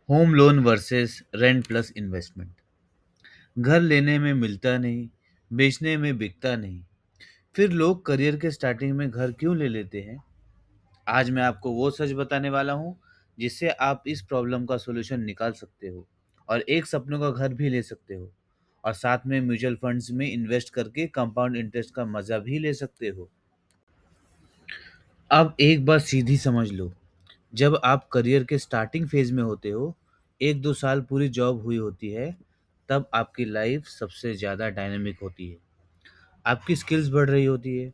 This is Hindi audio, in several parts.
Home loan versus rent plus investment. घर लेने में मिलता नहीं, बेचने में बिकता नहीं। फिर लोग करियर के स्टार्टिंग में घर क्यों ले लेते हैं? आज मैं आपको वो सच बताने वाला हूँ जिससे आप इस प्रॉब्लम का सॉल्यूशन निकाल सकते हो और एक सपनों का घर भी ले सकते हो और साथ में म्यूचुअल फंड्स में इन्वेस्ट करके कंपाउंड इंटरेस्ट का मजा भी ले सकते हो। अब एक बात सीधी समझ लो, जब आप करियर के स्टार्टिंग फेज में होते हो, 1-2 साल पूरी जॉब हुई होती है, तब आपकी लाइफ सबसे ज़्यादा डायनेमिक होती है। आपकी स्किल्स बढ़ रही होती है,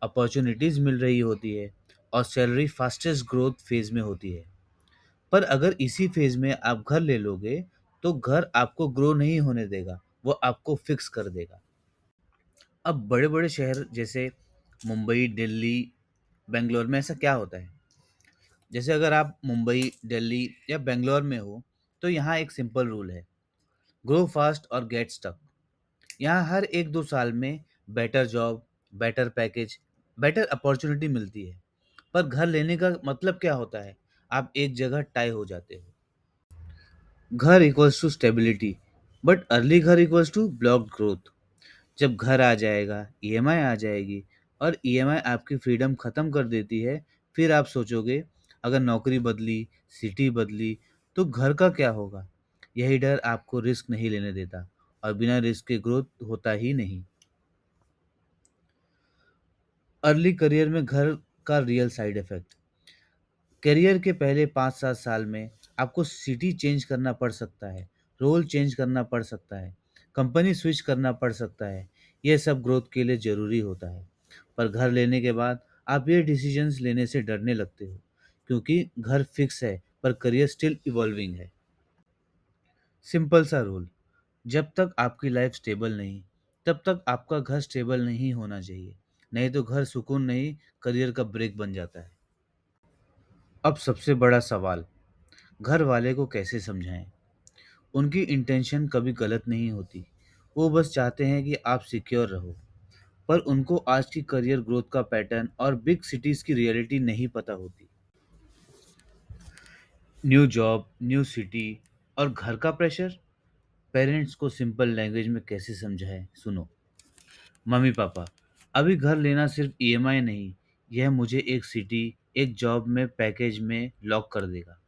अपॉर्चुनिटीज़ मिल रही होती है और सैलरी फास्टेस्ट ग्रोथ फेज में होती है। पर अगर इसी फेज में आप घर ले लोगे, तो घर आपको ग्रो नहीं होने देगा, वो आपको फिक्स कर देगा। अब बड़े-बड़े शहर जैसे मुंबई, दिल्ली, बेंगलोर में ऐसा क्या होता है? जैसे अगर आप मुंबई, दिल्ली या बेंगलोर में हो, तो यहाँ एक सिंपल रूल है, ग्रो फास्ट और गेट स्टक। यहाँ हर 1-2 साल में better job, better package, better opportunity मिलती है। पर घर लेने का मतलब क्या होता है? आप एक जगह टाई हो जाते हो। घर equals to stability, but early घर इक्वल्स टू ब्लॉक्ड ग्रोथ। जब घर आ जाएगा, ईएमआई आ जाएगी और ईएमआई आपकी फ्रीडम खत्म कर देती है, फिर आप सोचोगे अगर नौकरी बदली, सिटी बदली, तो घर का क्या होगा? यही डर आपको रिस्क नहीं लेने देता और बिना रिस्क के ग्रोथ होता ही नहीं। अर्ली करियर में घर का रियल साइड इफेक्ट। करियर के पहले 5-7 साल में आपको सिटी चेंज करना पड़ सकता है, रोल चेंज करना पड़ सकता है, कंपनी स्विच करना पड़ सकता है। ये सब ग्रोथ के लिए ज़रूरी होता है। पर घर लेने के बाद आप ये डिसीजंस लेने से डरने लगते हो, क्योंकि घर फिक्स है पर करियर स्टिल इवॉल्विंग है। सिंपल सा रूल, जब तक आपकी लाइफ स्टेबल नहीं, तब तक आपका घर स्टेबल नहीं होना चाहिए। नहीं तो घर सुकून नहीं, करियर का ब्रेक बन जाता है। अब सबसे बड़ा सवाल, घर वाले को कैसे समझाएं? उनकी इंटेंशन कभी गलत नहीं होती। वो बस चाहते हैं कि आप सिक्योर रहो। पर उनको आज की करियर ग्रोथ का पैटर्न और बिग सिटीज़ की रियलिटी नहीं पता होती। न्यू जॉब, न्यू सिटी और घर का प्रेशर। पेरेंट्स को सिंपल लैंग्वेज में कैसे समझाएं? सुनो। मम्मी पापा, अभी घर लेना सिर्फ ईएमआई नहीं, यह मुझे एक सिटी, एक जॉब में पैकेज में लॉक कर देगा।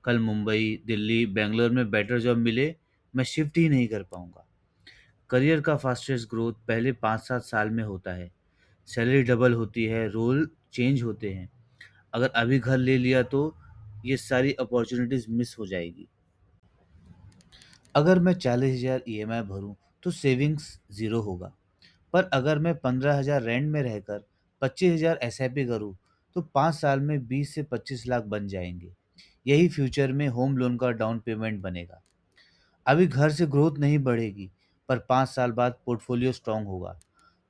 कल मुंबई, दिल्ली, बेंगलोर में बेटर जॉब मिले, मैं शिफ्ट ही नहीं कर पाऊंगा। करियर का फास्टेस्ट ग्रोथ पहले 5-7 साल में होता है। सैलरी डबल होती है, रोल चेंज होते हैं। अगर अभी घर ले लिया तो ये सारी अपॉर्चुनिटीज मिस हो जाएगी। अगर मैं 40,000 ईएमआई भरूं तो सेविंग्स ज़ीरो होगा। पर अगर मैं 15,000 रेंट में रहकर 25,000 एसआईपी करूं तो 5 साल में 20 से 25 लाख बन जाएंगे। यही फ्यूचर में होम लोन का डाउन पेमेंट बनेगा। अभी घर से ग्रोथ नहीं बढ़ेगी, पर 5 साल बाद पोर्टफोलियो स्ट्रांग होगा,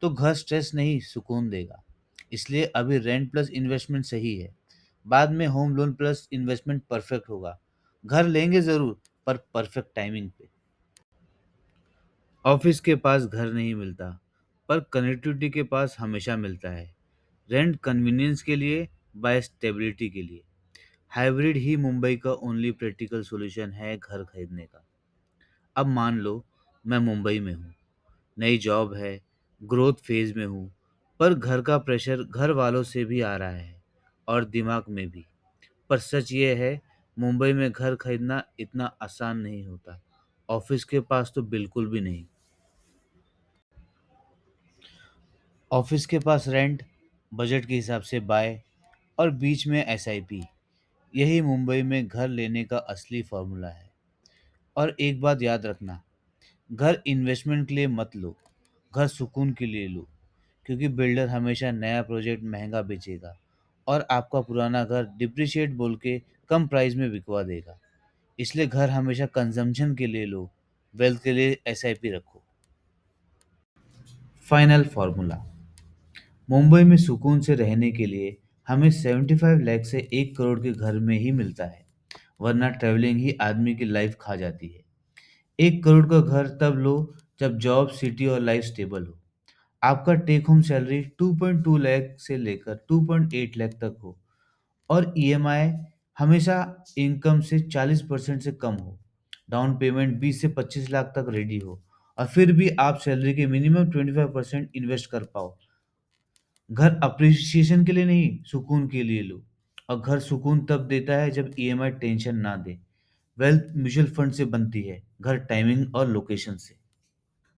तो घर स्ट्रेस नहीं सुकून देगा। इसलिए अभी रेंट प्लस इन्वेस्टमेंट सही है। बाद में home loan plus investment perfect होगा। घर लेंगे ज़रूर, पर परफेक्ट टाइमिंग पे। ऑफिस के पास घर नहीं मिलता, पर कनेक्टिविटी के पास हमेशा मिलता है। रेंट कन्वीनियंस के लिए, बाय स्टेबिलिटी के लिए। हाइब्रिड ही मुंबई का ओनली प्रैक्टिकल सॉल्यूशन है घर खरीदने का। अब मान लो मैं मुंबई में हूँ, नई जॉब है, ग्रोथ फेज में हूँ, पर घर का प्रेशर घर वालों से भी आ रहा है और दिमाग में भी। पर सच ये है, मुंबई में घर खरीदना इतना आसान नहीं होता। ऑफिस के पास तो बिल्कुल भी नहीं। ऑफिस के पास रेंट, बजट के हिसाब से बाय और बीच में एसआईपी। यही मुंबई में घर लेने का असली फॉर्मूला है। और एक बात याद रखना, घर इन्वेस्टमेंट के लिए मत लो, घर सुकून के लिए लो। क्योंकि बिल्डर हमेशा नया प्रोजेक्ट महंगा बेचेगा और आपका पुराना घर डिप्रिशिएट बोल के कम प्राइस में बिकवा देगा। इसलिए घर हमेशा कंजम्पशन के लिए लो, वेल्थ के लिए एसआईपी रखो। फाइनल फार्मूला, मुंबई में सुकून से रहने के लिए हमें 75 लाख से 1 करोड़ के घर में ही मिलता है, वरना ट्रैवलिंग ही आदमी की लाइफ खा जाती है। 1 करोड़ का घर तब लो जब जॉब, सिटी और लाइफ स्टेबल हो। आपका टेक होम सैलरी 2.2 लाख से लेकर 2.8 लाख तक हो और ईएमआई हमेशा इनकम से 40% से कम हो, डाउन पेमेंट 20 से 25 लाख तक रेडी हो, और फिर भी आप सैलरी के मिनिमम 25% इन्वेस्ट कर पाओ। घर अप्रिसिएशन के लिए नहीं, सुकून के लिए लो। और घर सुकून तब देता है जब ईएमआई टेंशन ना दे। वेल्थ म्यूचुअल फंड से बनती है, घर टाइमिंग और लोकेशन से।